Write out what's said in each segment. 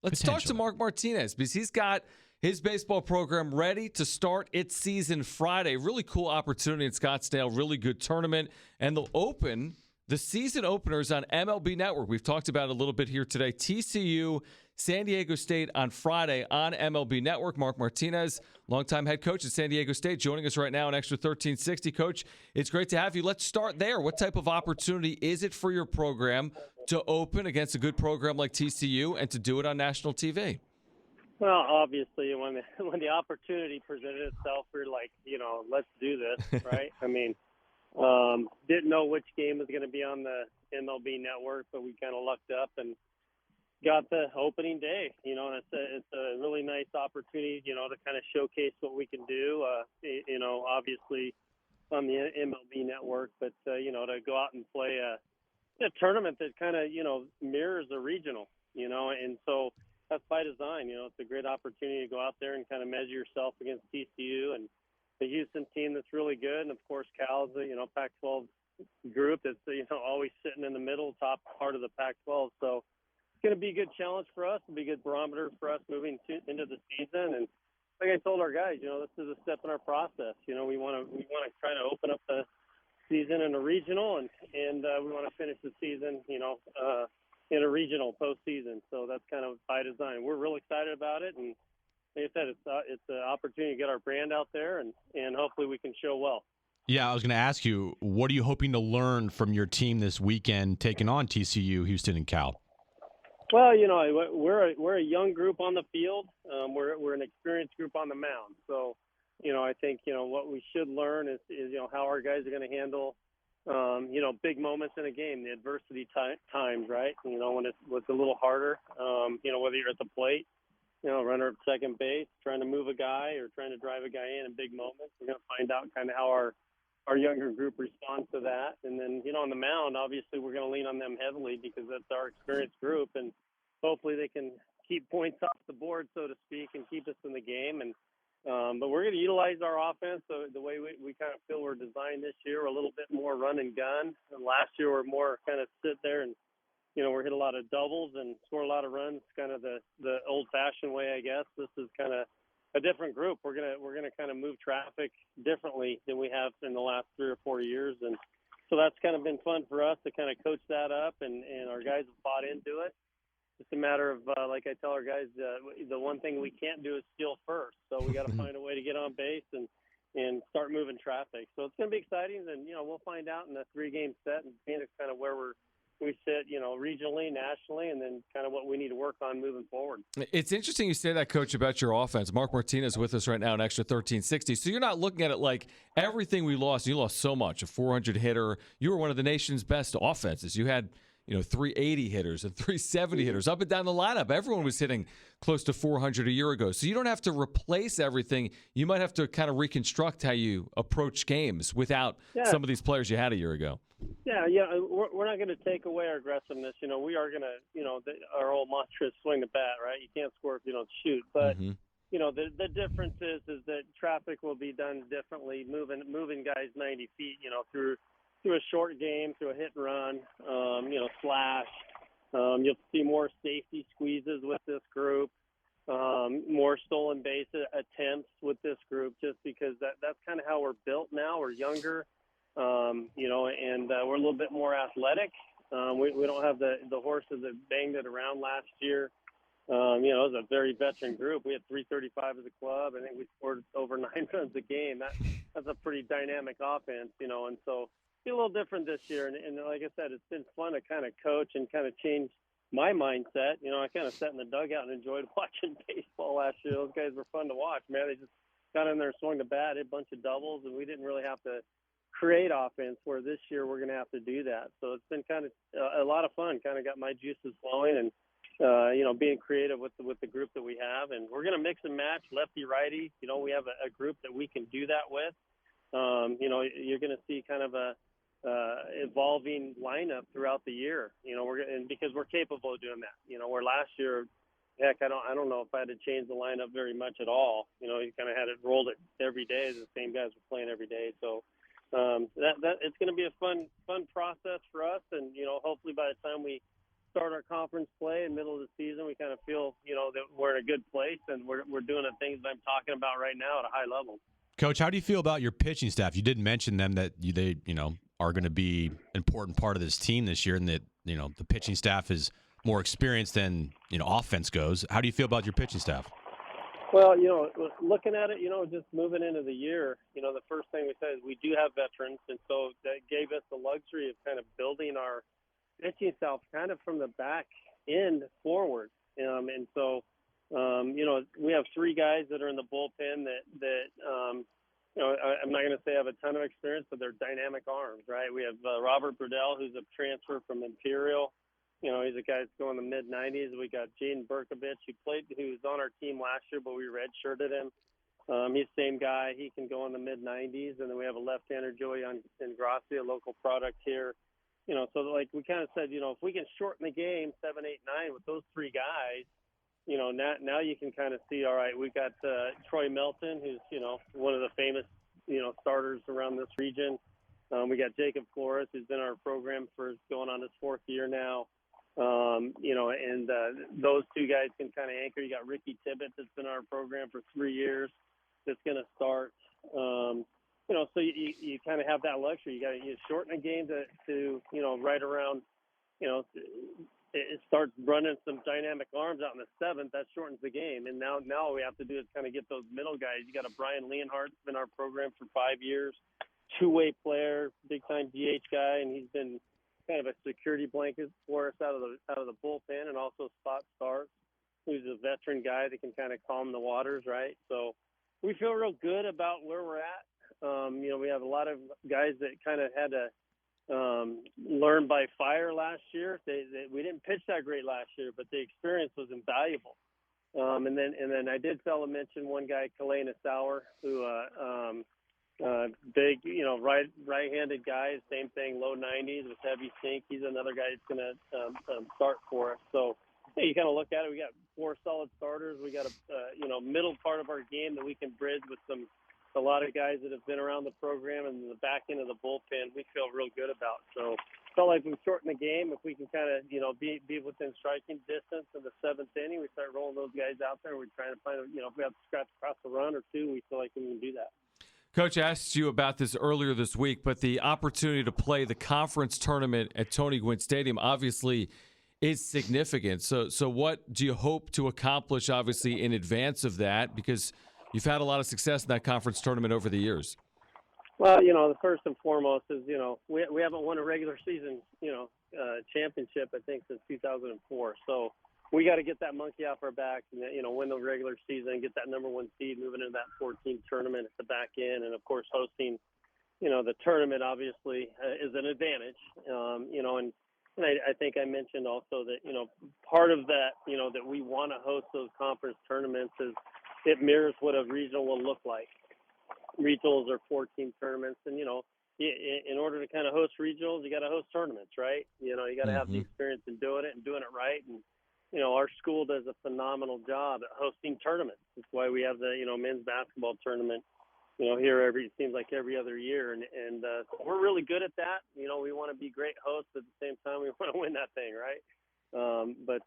Let's talk to Mark Martinez because he's got his baseball program ready to start its season Friday. Really cool opportunity in Scottsdale, really good tournament. And they'll open the season openers on MLB Network. We've talked about it a little bit here today. TCU, San Diego State on Friday on MLB Network. Mark Martinez, longtime head coach at San Diego State, joining us right now on Extra 1360. Coach, it's great to have you. Let's start there. What type of opportunity is it for your program to open against a good program like TCU and to do it on national TV? Well, obviously, when the opportunity presented itself, we're like, let's do this, right? I mean, didn't know which game was going to be on the MLB Network, but we kind of lucked up and got the opening day. It's a really nice opportunity, to kind of showcase what we can do, obviously on the MLB Network, but, to go out and play a tournament that kind of, mirrors a regional, and so that's by design. It's a great opportunity to go out there and kind of measure yourself against TCU and the Houston team that's really good. And, of course, Cal's a, Pac-12 group that's, always sitting in the middle, top part of the Pac-12. So it's going to be a good challenge for us. It'll be a good barometer for us moving into the season. And like I told our guys, this is a step in our process. We want to try to open up the season in a regional, and we want to finish the season, in a regional postseason. So that's kind of by design. We're really excited about it, and like I said, it's an opportunity to get our brand out there, and hopefully we can show well. Yeah, I was going to ask you, what are you hoping to learn from your team this weekend taking on TCU, Houston, and Cal? Well, we're a young group on the field. We're an experienced group on the mound. So, I think what we should learn is how our guys are going to handle big moments in a game, the adversity times, right? When it's a little harder, whether you're at the plate, runner at second base, trying to move a guy or trying to drive a guy in big moments. We're going to find out kind of how our younger group responds to that. And then, on the mound, obviously we're going to lean on them heavily because that's our experienced group. And hopefully they can keep points off the board, so to speak, and keep us in the game. And but we're going to utilize our offense the way we kind of feel we're designed this year, a little bit more run and gun. And last year we're more kind of sit there and, we're hit a lot of doubles and score a lot of runs, kind of the old-fashioned way, I guess. This is kind of a different group. We're gonna kind of move traffic differently than we have in the last 3 or 4 years, and so that's kind of been fun for us to kind of coach that up, and our guys have bought into it. It's a matter of, like I tell our guys, the one thing we can't do is steal first. So we got to find a way to get on base and start moving traffic. So it's going to be exciting, and we'll find out in the 3-game set and Phoenix kind of where we sit, regionally, nationally, and then kind of what we need to work on moving forward. It's interesting you say that, Coach, about your offense. Mark Martinez with us right now on Extra 1360. So you're not looking at it like everything we lost. You lost so much, a 400 hitter. You were one of the nation's best offenses. You had 380 hitters and 370 hitters up and down the lineup. Everyone was hitting close to 400 a year ago. So you don't have to replace everything. You might have to kind of reconstruct how you approach games without some of these players you had a year ago. Yeah. We're not going to take away our aggressiveness. We are going to, our old mantra is swing the bat, right? You can't score if you don't shoot. But, the difference is that traffic will be done differently, moving guys 90 feet, through a short game, through a hit and run, slash. You'll see more safety squeezes with this group, more stolen base attempts with this group, just because that's kind of how we're built now. We're younger, and we're a little bit more athletic. We don't have the horses that banged it around last year. It was a very veteran group. We had 335 as a club. I think we scored over 9 runs a game. That's a pretty dynamic offense, and so a little different this year, and like I said, it's been fun to kind of coach and kind of change my mindset. I kind of sat in the dugout and enjoyed watching baseball last year. Those guys were fun to watch, man. They just got in there, swung the bat, hit a bunch of doubles, and we didn't really have to create offense, where this year we're going to have to do that. So it's been kind of a lot of fun, kind of got my juices flowing, and being creative with the group that we have. And we're going to mix and match lefty righty. We have a group that we can do that with. You're going to see kind of a evolving lineup throughout the year, because we're capable of doing that. Where last year, heck, I don't know if I had to change the lineup very much at all. You kind of had it rolled it every day. The same guys were playing every day. So that it's going to be a fun process for us. And, hopefully by the time we start our conference play in the middle of the season, we kind of feel, that we're in a good place, and we're doing the things that I'm talking about right now at a high level. Coach, how do you feel about your pitching staff? You did mention them that they are going to be an important part of this team this year, and that the pitching staff is more experienced than offense goes. How do you feel about your pitching staff? Well, looking at it, just moving into the year, the first thing we said is we do have veterans, and so that gave us the luxury of kind of building our pitching staff kind of from the back end forward. And so, we have 3 guys that are in the bullpen that I'm not going to say have a ton of experience, but they're dynamic arms, right? We have Robert Burdell, who's a transfer from Imperial. He's a guy that's going in the mid-90s. We got Jaden Berkovich, who was on our team last year, but we redshirted him. He's the same guy. He can go in the mid-90s. And then we have a left-hander, Joey Ingrassi, a local product here. So like we kind of said, if we can shorten the game 7, 8, 9 with those 3 guys, now you can kind of see, all right, we've got Troy Melton, who's, one of the famous, starters around this region. We got Jacob Flores, who's been in our program for going on his 4th year now. Those 2 guys can kind of anchor. You got Ricky Tibbett, that's been in our program for 3 years, that's going to start. So you kind of have that luxury. You shorten a game to right around, it starts running some dynamic arms out in the 7th. That shortens the game. And now all we have to do is kind of get those middle guys. You got a Brian Leonhardt, been in our program for 5 years, 2-way player, big-time DH guy, and he's been kind of a security blanket for us out of the bullpen, and also spot starts, who's a veteran guy that can kind of calm the waters, right? So we feel real good about where we're at. We have a lot of guys that kind of had to learn by fire last year. We didn't pitch that great last year, but the experience was invaluable. And then I did fail to mention one guy, Kalena Sauer, who big, right-handed guy, same thing, low 90s with heavy sink. He's another guy that's going to start for us. So you kind of look at it. We got 4 solid starters. We got a middle part of our game that we can bridge with a lot of guys that have been around the program, and the back end of the bullpen we feel real good about. So felt like we've shortened the game. If we can kind of be within striking distance in the 7th inning, we start rolling those guys out there. We're trying to find if we have to scratch across a run or 2, we feel like we can do that. Coach, I asked you about this earlier this week, but the opportunity to play the conference tournament at Tony Gwynn Stadium obviously is significant. So what do you hope to accomplish, obviously, in advance of that? Because you've had a lot of success in that conference tournament over the years. Well, the first and foremost is, we haven't won a regular season, championship, I think, since 2004. So we got to get that monkey off our back and, win the regular season, get that number 1 seed, moving into that 14th tournament at the back end. And, of course, hosting, the tournament obviously is an advantage, and I think I mentioned also that, part of that, that we want to host those conference tournaments is it mirrors what a regional will look like. Regionals are 14 tournaments, and, in order to kind of host regionals, you got to host tournaments, right? You got to have the experience in doing it right. And, our school does a phenomenal job at hosting tournaments. That's why we have the, men's basketball tournament, here it seems like every other year. And so we're really good at that. We want to be great hosts. At the same time, we want to win that thing, right? But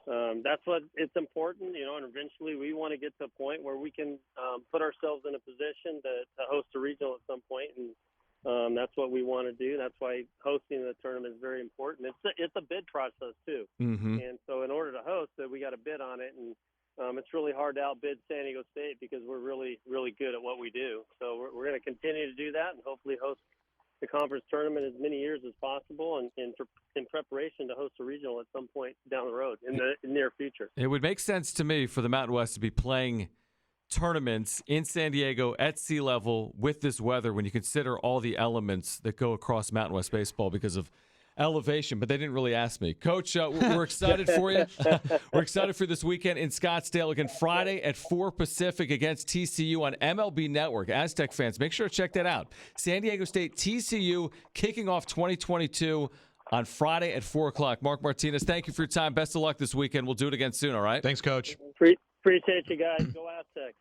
that's what it's important, and eventually we want to get to a point where we can put ourselves in a position to host a regional at some point, and that's what we want to do. That's why hosting the tournament is very important. It's a bid process too, and so in order to host it, we got to bid on it, and it's really hard to outbid San Diego State because we're really, really good at what we do. So we're going to continue to do that and hopefully host the conference tournament as many years as possible, and in preparation to host a regional at some point down the road in the near future. It would make sense to me for the Mountain West to be playing tournaments in San Diego at sea level with this weather when you consider all the elements that go across Mountain West baseball because of elevation, but they didn't really ask me. Coach, we're excited for you. We're excited for this weekend in Scottsdale. Again, Friday at 4 Pacific against TCU on MLB Network. Aztec fans, make sure to check that out. San Diego State TCU kicking off 2022 on Friday at 4 o'clock. Mark Martinez, thank you for your time. Best of luck this weekend. We'll do it again soon, all right? Thanks, Coach. Appreciate you guys. Go Aztecs.